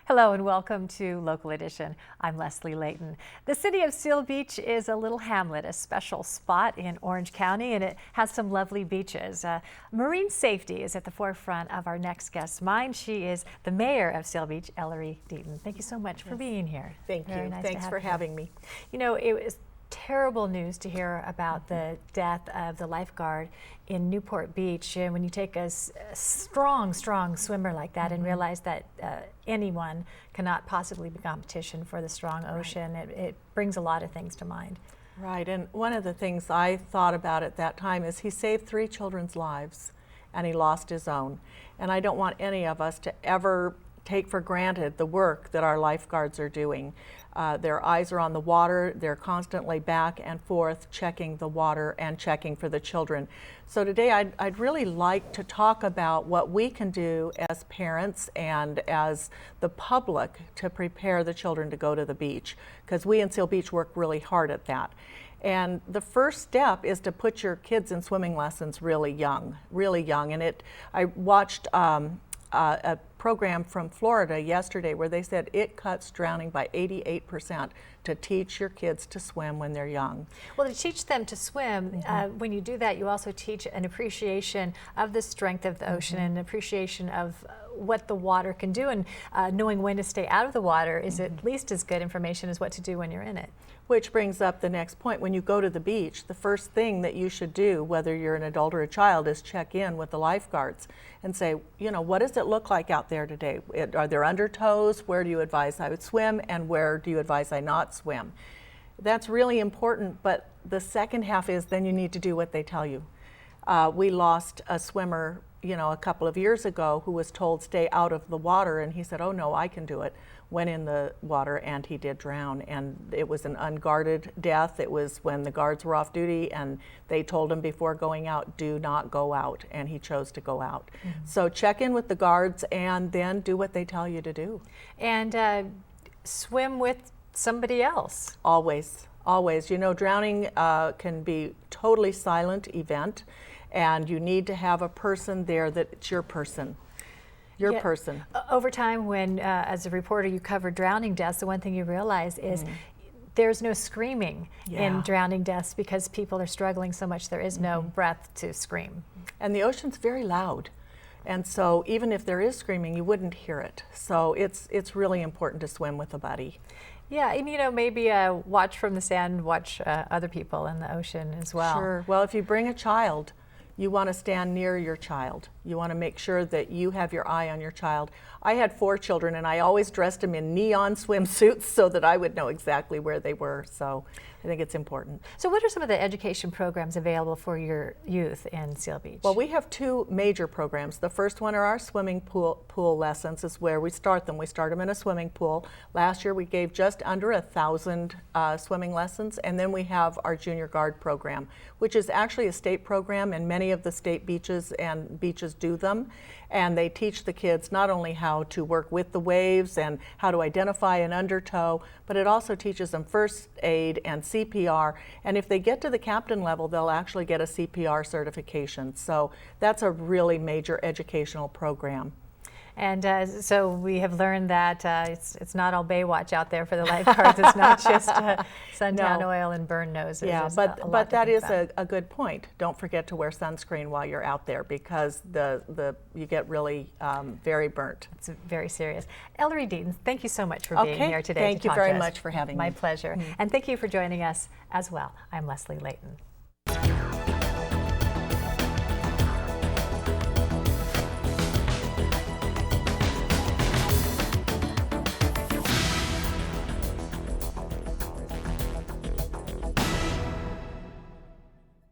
Hello and welcome to Local Edition. I'm Leslie Leyton. The city of Seal Beach is a little hamlet, a special spot in Orange County, and it has some lovely beaches. Marine safety is at the forefront of our next guest's mind. She is the mayor of Seal Beach, Ellory Deaton. Thank you so much for being here. Thank you. Nice Thanks for having me. You know, it was terrible news to hear about the death of the lifeguard in Newport Beach. And when you take a strong swimmer like that and realize that anyone cannot possibly be competition for the strong ocean, it brings a lot of things to mind. Right, and one of the things I thought about at that time is he saved 3 children's lives and he lost his own. And I don't want any of us to ever take for granted the work that our lifeguards are doing. Their eyes are on the water, they're constantly back and forth checking the water and checking for the children. So today I'd really like to talk about what we can do as parents and as the public to prepare the children to go to the beach, because we in Seal Beach work really hard at that. And the first step is to put your kids in swimming lessons really young. And I watched a program from Florida yesterday where they said it cuts drowning by 88% to teach your kids to swim when they're young. Well, to teach them to swim, when you do that, you also teach an appreciation of the strength of the ocean and an appreciation of what the water can do, and knowing when to stay out of the water is at least as good information as what to do when you're in it. Which brings up the next point. When you go to the beach, the first thing that you should do, whether you're an adult or a child, is check in with the lifeguards and say, you know, what does it look like out there today? Are there undertows? Where do you advise I would swim, and where do you advise I not swim? That's really important, but the second half is then you need to do what they tell you. We lost a swimmer, you know, a couple of years ago who was told stay out of the water, and he said, oh no, I can do it. Went in the water and he did drown, and it was an unguarded death. It was when the guards were off duty and they told him before going out, do not go out, and he chose to go out. So check in with the guards and then do what they tell you to do. And swim with somebody else. Always. You know, drowning can be totally silent event, and you need to have a person there that's your person. Person. Over time, when as a reporter you cover drowning deaths, the one thing you realize is there's no screaming in drowning deaths because people are struggling so much there is no breath to scream. And the ocean's very loud. And so even if there is screaming, you wouldn't hear it. So it's really important to swim with a buddy. Yeah, and you know, maybe watch from the sand, watch other people in the ocean as well. Sure. Well, if you bring a child, you want to stand near your child. You want to make sure that you have your eye on your child. I had 4 children, and I always dressed them in neon swimsuits so that I would know exactly where they were. So I think it's important. So what are some of the education programs available for your youth in Seal Beach? Well, we have 2 major programs. The first one are our swimming pool lessons, is where we start them. We start them in a swimming pool. Last year we gave just under 1,000 swimming lessons, and then we have our junior guard program, which is actually a state program, and many of the state beaches do them. And they teach the kids not only how to work with the waves and how to identify an undertow, but it also teaches them first aid and CPR. And if they get to the captain level, they'll actually get a CPR certification. So that's a really major educational program. And so we have learned that it's not all Baywatch out there for the lifeguards. It's not just suntan oil and burn noses. Yeah, but that is a good point. Don't forget to wear sunscreen while you're out there, because you get really very burnt. It's very serious. Ellory Deaton, thank you so much for being here today. Thank you very much for having me. My pleasure. And thank you for joining us as well. I'm Leslie Leyton.